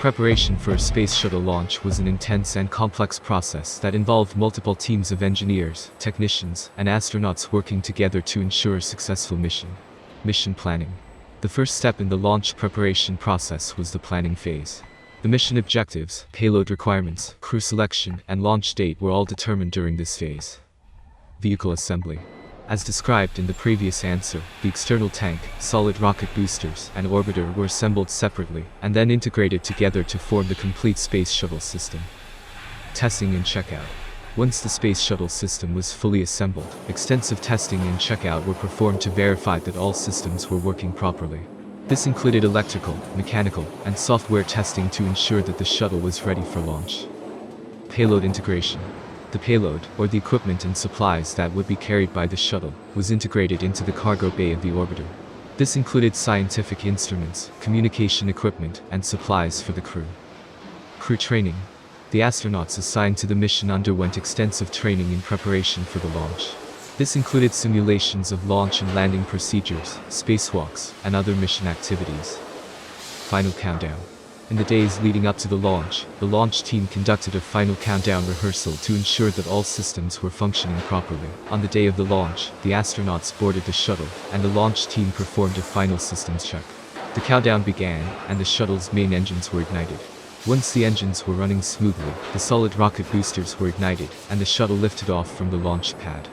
preparation for a space shuttle launch was an intense and complex process that involved multiple teams of engineers, technicians, and astronauts working together to ensure a successful mission. Mission planning. The first step in the launch preparation process was the planning phase. The mission objectives, payload requirements, crew selection, and launch date were all determined during this phase. Vehicle assembly. As described in the previous answer, the external tank, solid rocket boosters, and orbiter were assembled separately, and then integrated together to form the complete space shuttle system. Testing and checkout. Once the space shuttle system was fully assembled, extensive testing and checkout were performed to verify that all systems were working properly. This included electrical, mechanical, and software testing to ensure that the shuttle was ready for launch. Payload integration. The payload, or the equipment and supplies that would be carried by the shuttle, was integrated into the cargo bay of the orbiter. This included scientific instruments, communication equipment, and supplies for the crew. Crew training. The astronauts assigned to the mission underwent extensive training in preparation for the launch. This included simulations of launch and landing procedures, spacewalks, and other mission activities. Final countdown. In the days leading up to the launch team conducted a final countdown rehearsal to ensure that all systems were functioning properly. On the day of the launch, the astronauts boarded the shuttle, and the launch team performed a final systems check. The countdown began, and the shuttle's main engines were ignited. Once the engines were running smoothly, the solid rocket boosters were ignited, and the shuttle lifted off from the launch pad.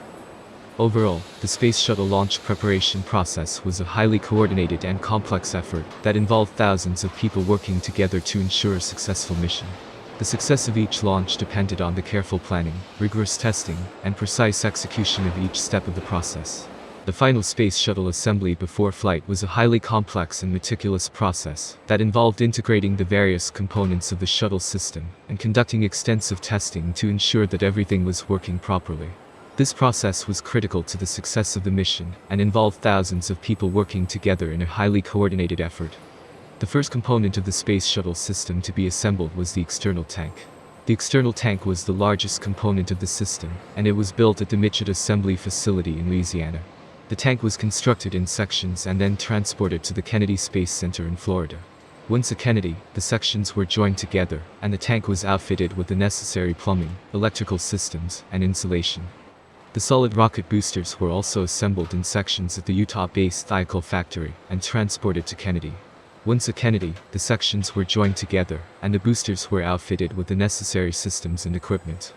Overall, the Space Shuttle launch preparation process was a highly coordinated and complex effort that involved thousands of people working together to ensure a successful mission. The success of each launch depended on the careful planning, rigorous testing, and precise execution of each step of the process. The final Space Shuttle assembly before flight was a highly complex and meticulous process that involved integrating the various components of the shuttle system and conducting extensive testing to ensure that everything was working properly. This process was critical to the success of the mission and involved thousands of people working together in a highly coordinated effort. The first component of the Space Shuttle system to be assembled was the external tank. The external tank was the largest component of the system, and it was built at the Midget Assembly Facility in Louisiana. The tank was constructed in sections and then transported to the Kennedy Space Center in Florida. Once at Kennedy, the sections were joined together, and the tank was outfitted with the necessary plumbing, electrical systems, and insulation. The solid rocket boosters were also assembled in sections at the Utah-based Thiokol factory and transported to Kennedy. Once at Kennedy, the sections were joined together, and the boosters were outfitted with the necessary systems and equipment.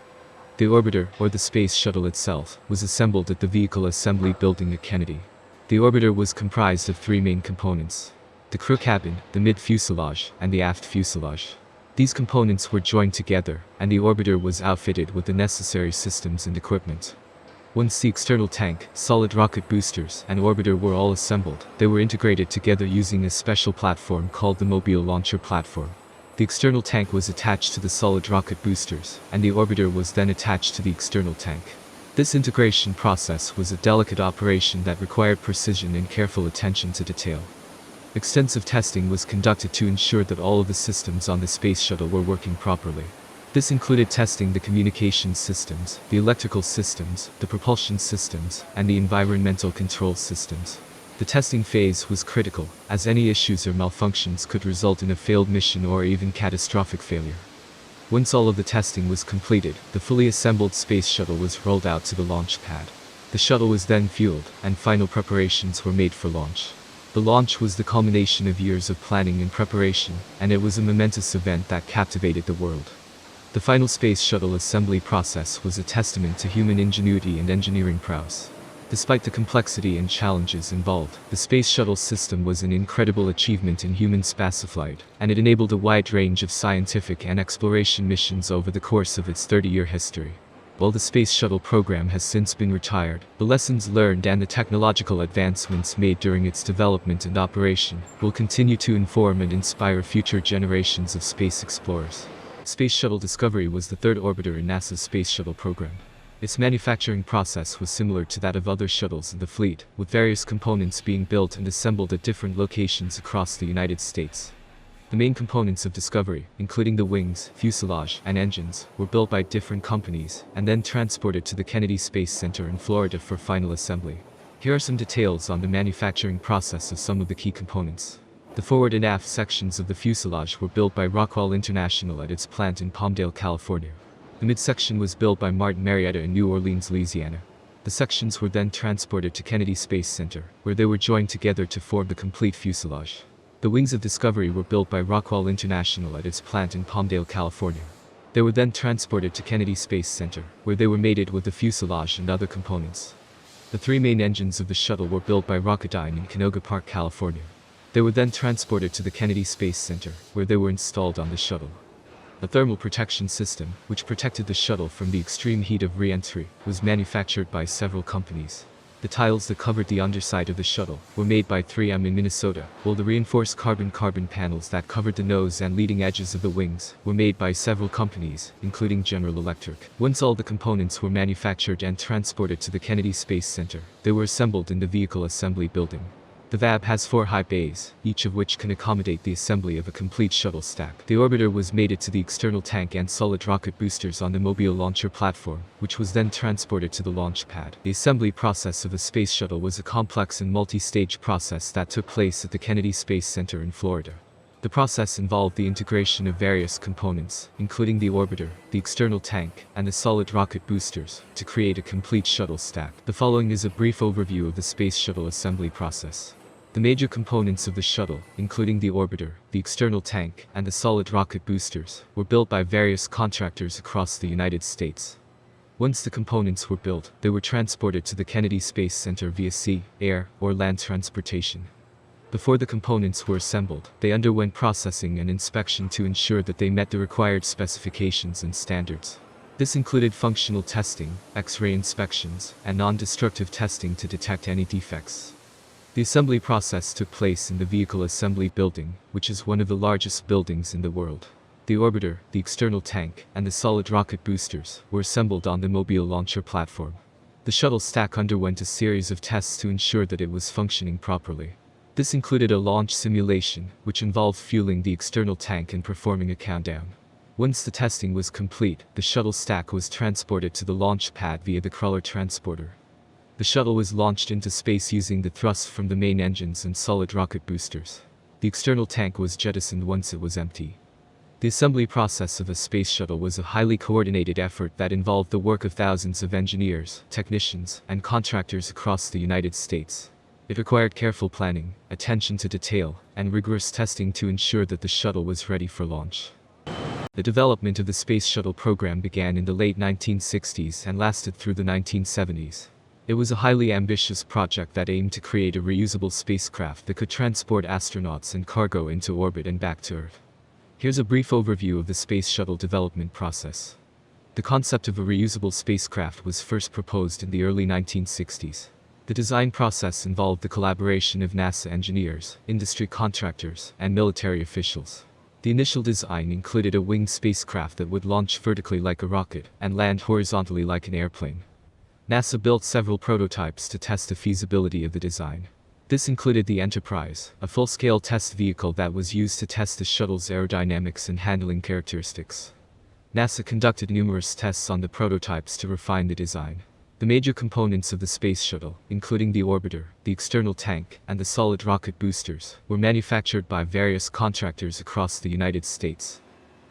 The orbiter, or the space shuttle itself, was assembled at the Vehicle Assembly Building at Kennedy. The orbiter was comprised of three main components: the crew cabin, the mid-fuselage, and the aft fuselage. These components were joined together, and the orbiter was outfitted with the necessary systems and equipment. Once the external tank, solid rocket boosters, and orbiter were all assembled, they were integrated together using a special platform called the Mobile Launcher Platform. The external tank was attached to the solid rocket boosters, and the orbiter was then attached to the external tank. This integration process was a delicate operation that required precision and careful attention to detail. Extensive testing was conducted to ensure that all of the systems on the space shuttle were working properly. This included testing the communications systems, the electrical systems, the propulsion systems, and the environmental control systems. The testing phase was critical, as any issues or malfunctions could result in a failed mission or even catastrophic failure. Once all of the testing was completed, the fully assembled space shuttle was rolled out to the launch pad. The shuttle was then fueled, and final preparations were made for launch. The launch was the culmination of years of planning and preparation, and it was a momentous event that captivated the world. The final space shuttle assembly process was a testament to human ingenuity and engineering prowess. Despite the complexity and challenges involved, the space shuttle system was an incredible achievement in human spaceflight, and it enabled a wide range of scientific and exploration missions over the course of its 30-year history. While the Space Shuttle program has since been retired, the lessons learned and the technological advancements made during its development and operation will continue to inform and inspire future generations of space explorers. Space Shuttle Discovery was the third orbiter in NASA's Space Shuttle program. Its manufacturing process was similar to that of other shuttles in the fleet, with various components being built and assembled at different locations across the United States. The main components of Discovery, including the wings, fuselage, and engines, were built by different companies and then transported to the Kennedy Space Center in Florida for final assembly. Here are some details on the manufacturing process of some of the key components. The forward and aft sections of the fuselage were built by Rockwell International at its plant in Palmdale, California. The midsection was built by Martin Marietta in New Orleans, Louisiana. The sections were then transported to Kennedy Space Center, where they were joined together to form the complete fuselage. The wings of Discovery were built by Rockwell International at its plant in Palmdale, California. They were then transported to Kennedy Space Center, where they were mated with the fuselage and other components. The three main engines of the shuttle were built by Rocketdyne in Canoga Park, California. They were then transported to the Kennedy Space Center, where they were installed on the shuttle. A thermal protection system, which protected the shuttle from the extreme heat of re-entry, was manufactured by several companies. The tiles that covered the underside of the shuttle were made by 3M in Minnesota, while the reinforced carbon panels that covered the nose and leading edges of the wings were made by several companies, including General Electric. Once all the components were manufactured and transported to the Kennedy Space Center, they were assembled in the Vehicle Assembly Building. The VAB has 4 high bays, each of which can accommodate the assembly of a complete shuttle stack. The orbiter was mated to the external tank and solid rocket boosters on the Mobile launcher platform, which was then transported to the launch pad. The assembly process of a space shuttle was a complex and multi-stage process that took place at the Kennedy Space Center in Florida. The process involved the integration of various components, including the orbiter, the external tank, and the solid rocket boosters, to create a complete shuttle stack. The following is a brief overview of the space shuttle assembly process. The major components of the shuttle, including the orbiter, the external tank, and the solid rocket boosters, were built by various contractors across the United States. Once the components were built, they were transported to the Kennedy Space Center via sea, air, or land transportation. Before the components were assembled, they underwent processing and inspection to ensure that they met the required specifications and standards. This included functional testing, X-ray inspections, and non-destructive testing to detect any defects. The assembly process took place in the Vehicle Assembly Building, which is one of the largest buildings in the world. The orbiter, the external tank, and the solid rocket boosters were assembled on the Mobile launcher platform. The shuttle stack underwent a series of tests to ensure that it was functioning properly. This included a launch simulation, which involved fueling the external tank and performing a countdown. Once the testing was complete, the shuttle stack was transported to the launch pad via the crawler transporter. The shuttle was launched into space using the thrust from the main engines and solid rocket boosters. The external tank was jettisoned once it was empty. The assembly process of a space shuttle was a highly coordinated effort that involved the work of thousands of engineers, technicians, and contractors across the United States. It required careful planning, attention to detail, and rigorous testing to ensure that the shuttle was ready for launch. The development of the Space Shuttle program began in the late 1960s and lasted through the 1970s. It was a highly ambitious project that aimed to create a reusable spacecraft that could transport astronauts and cargo into orbit and back to Earth. Here's a brief overview of the Space Shuttle development process. The concept of a reusable spacecraft was first proposed in the early 1960s. The design process involved the collaboration of NASA engineers, industry contractors, and military officials. The initial design included a winged spacecraft that would launch vertically like a rocket and land horizontally like an airplane. NASA built several prototypes to test the feasibility of the design. This included the Enterprise, a full-scale test vehicle that was used to test the shuttle's aerodynamics and handling characteristics. NASA conducted numerous tests on the prototypes to refine the design. The major components of the Space Shuttle, including the orbiter, the external tank, and the solid rocket boosters, were manufactured by various contractors across the United States.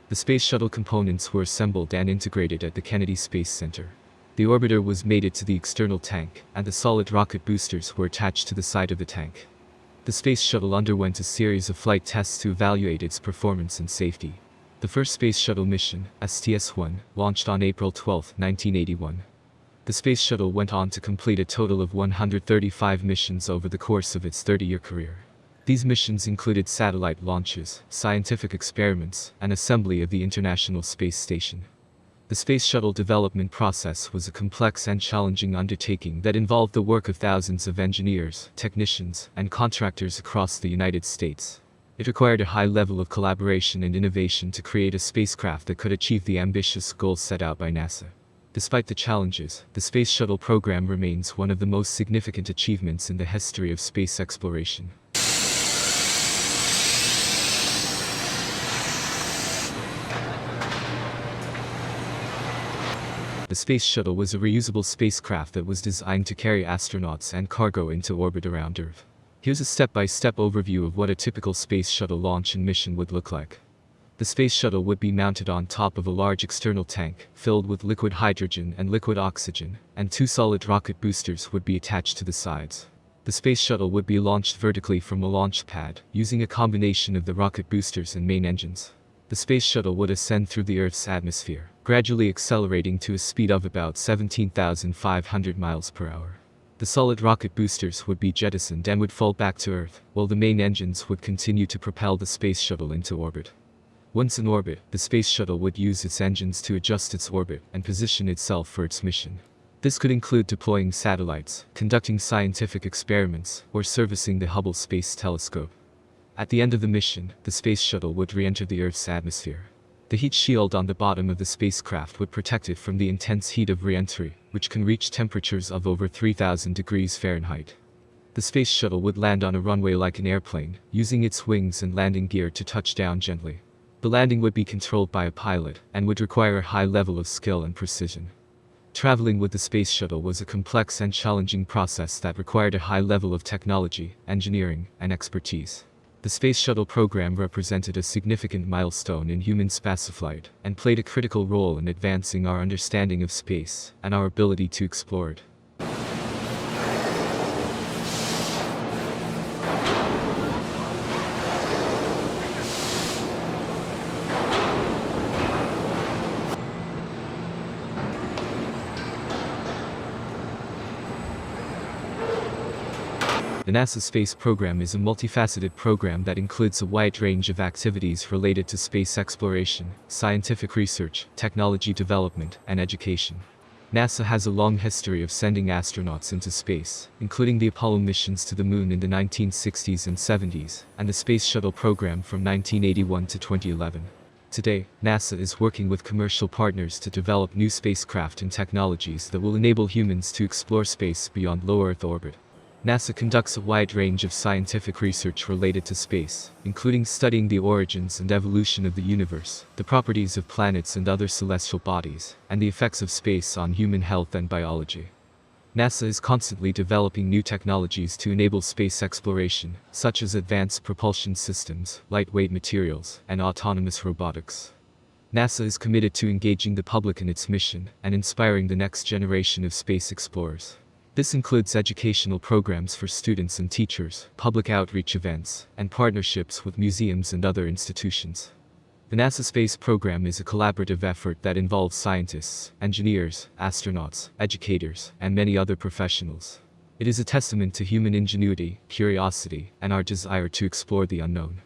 The Space Shuttle components were assembled and integrated at the Kennedy Space Center. The orbiter was mated to the external tank, and the solid rocket boosters were attached to the side of the tank. The Space Shuttle underwent a series of flight tests to evaluate its performance and safety. The first Space Shuttle mission, STS-1, launched on April 12, 1981. The Space Shuttle went on to complete a total of 135 missions over the course of its 30-year career. These missions included satellite launches, scientific experiments, and assembly of the International Space Station. The Space Shuttle development process was a complex and challenging undertaking that involved the work of thousands of engineers, technicians, and contractors across the United States. It required a high level of collaboration and innovation to create a spacecraft that could achieve the ambitious goals set out by NASA. Despite the challenges, the Space Shuttle program remains one of the most significant achievements in the history of space exploration. The Space Shuttle was a reusable spacecraft that was designed to carry astronauts and cargo into orbit around Earth. Here's a step-by-step overview of what a typical space shuttle launch and mission would look like. The space shuttle would be mounted on top of a large external tank, filled with liquid hydrogen and liquid oxygen, and 2 solid rocket boosters would be attached to the sides. The space shuttle would be launched vertically from a launch pad, using a combination of the rocket boosters and main engines. The space shuttle would ascend through the Earth's atmosphere, gradually accelerating to a speed of about 17,500 miles per hour. The solid rocket boosters would be jettisoned and would fall back to Earth, while the main engines would continue to propel the space shuttle into orbit. Once in orbit, the space shuttle would use its engines to adjust its orbit and position itself for its mission. This could include deploying satellites, conducting scientific experiments, or servicing the Hubble Space Telescope. At the end of the mission, the space shuttle would re-enter the Earth's atmosphere. The heat shield on the bottom of the spacecraft would protect it from the intense heat of re-entry, which can reach temperatures of over 3,000 degrees Fahrenheit. The space shuttle would land on a runway like an airplane, using its wings and landing gear to touch down gently. The landing would be controlled by a pilot, and would require a high level of skill and precision. Traveling with the space shuttle was a complex and challenging process that required a high level of technology, engineering, and expertise. The Space Shuttle program represented a significant milestone in human spaceflight, and played a critical role in advancing our understanding of space, and our ability to explore it. The NASA space program is a multifaceted program that includes a wide range of activities related to space exploration, scientific research, technology development, and education. NASA has a long history of sending astronauts into space, including the Apollo missions to the Moon in the 1960s and 70s, and the Space Shuttle program from 1981 to 2011. Today, NASA is working with commercial partners to develop new spacecraft and technologies that will enable humans to explore space beyond low Earth orbit. NASA conducts a wide range of scientific research related to space, including studying the origins and evolution of the universe, the properties of planets and other celestial bodies, and the effects of space on human health and biology. NASA is constantly developing new technologies to enable space exploration, such as advanced propulsion systems, lightweight materials, and autonomous robotics. NASA is committed to engaging the public in its mission and inspiring the next generation of space explorers. This includes educational programs for students and teachers, public outreach events, and partnerships with museums and other institutions. The NASA space program is a collaborative effort that involves scientists, engineers, astronauts, educators, and many other professionals. It is a testament to human ingenuity, curiosity, and our desire to explore the unknown.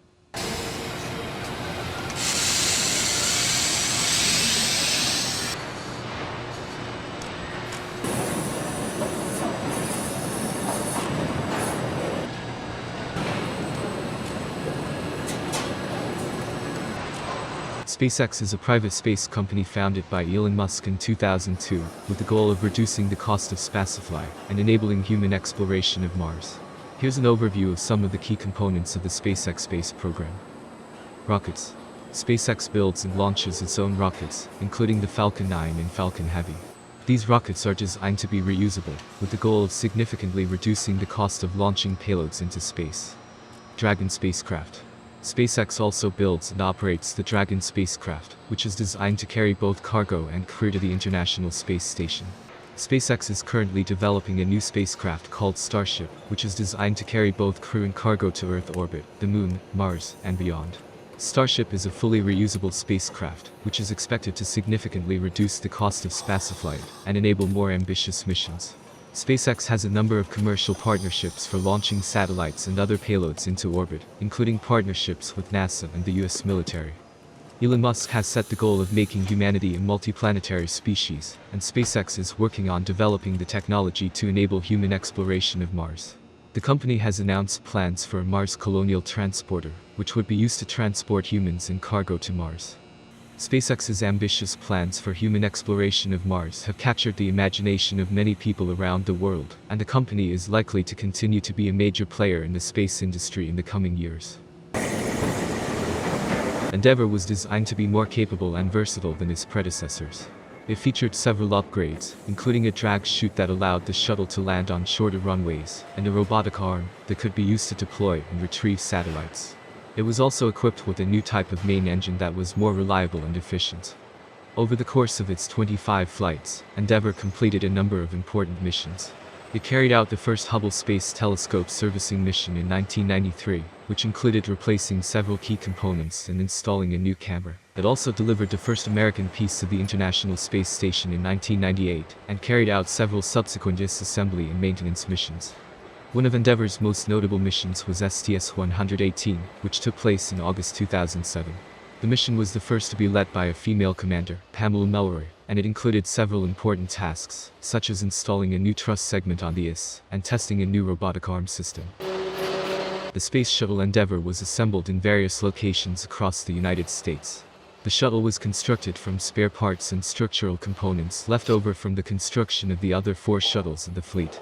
SpaceX is a private space company founded by Elon Musk in 2002, with the goal of reducing the cost of spaceflight and enabling human exploration of Mars. Here's an overview of some of the key components of the SpaceX space program. Rockets. SpaceX builds and launches its own rockets, including the Falcon 9 and Falcon Heavy. These rockets are designed to be reusable, with the goal of significantly reducing the cost of launching payloads into space. Dragon spacecraft. SpaceX also builds and operates the Dragon spacecraft, which is designed to carry both cargo and crew to the International Space Station. SpaceX is currently developing a new spacecraft called Starship, which is designed to carry both crew and cargo to Earth orbit, the Moon, Mars, and beyond. Starship is a fully reusable spacecraft, which is expected to significantly reduce the cost of spaceflight and enable more ambitious missions. SpaceX has a number of commercial partnerships for launching satellites and other payloads into orbit, including partnerships with NASA and the US military. Elon Musk has set the goal of making humanity a multiplanetary species, and SpaceX is working on developing the technology to enable human exploration of Mars. The company has announced plans for a Mars colonial transporter, which would be used to transport humans and cargo to Mars. SpaceX's ambitious plans for human exploration of Mars have captured the imagination of many people around the world, and the company is likely to continue to be a major player in the space industry in the coming years. Endeavour was designed to be more capable and versatile than its predecessors. It featured several upgrades, including a drag chute that allowed the shuttle to land on shorter runways, and a robotic arm that could be used to deploy and retrieve satellites. It was also equipped with a new type of main engine that was more reliable and efficient. Over the course of its 25 flights, Endeavour completed a number of important missions. It carried out the first Hubble Space Telescope servicing mission in 1993, which included replacing several key components and installing a new camera. It also delivered the first American piece to the International Space Station in 1998, and carried out several subsequent disassembly and maintenance missions. One of Endeavour's most notable missions was STS-118, which took place in August 2007. The mission was the first to be led by a female commander, Pamela Mallory, and it included several important tasks, such as installing a new truss segment on the IS, and testing a new robotic arm system. The Space Shuttle Endeavour was assembled in various locations across the United States. The shuttle was constructed from spare parts and structural components left over from the construction of the other 4 shuttles of the fleet.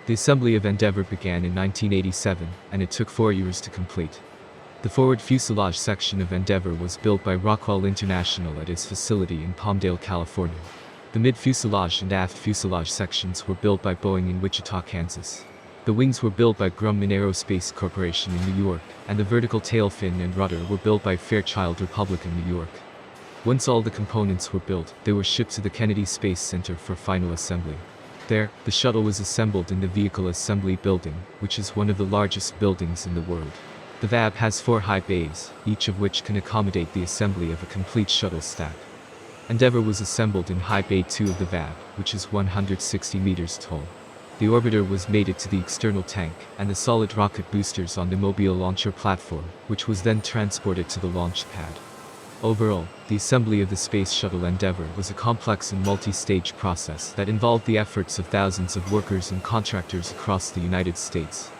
The assembly of Endeavour began in 1987, and it took 4 years to complete. The forward fuselage section of Endeavour was built by Rockwell International at its facility in Palmdale, California. The mid-fuselage and aft fuselage sections were built by Boeing in Wichita, Kansas. The wings were built by Grumman Aerospace Corporation in New York, and the vertical tail fin and rudder were built by Fairchild Republic in New York. Once all the components were built, they were shipped to the Kennedy Space Center for final assembly. There, the shuttle was assembled in the Vehicle Assembly Building, which is one of the largest buildings in the world. The VAB has 4 high bays, each of which can accommodate the assembly of a complete shuttle stack. Endeavour was assembled in High Bay 2 of the VAB, which is 160 meters tall. The orbiter was mated to the external tank, and the solid rocket boosters on the Mobile launcher platform, which was then transported to the launch pad. Overall, the assembly of the Space Shuttle Endeavour was a complex and multi-stage process that involved the efforts of thousands of workers and contractors across the United States.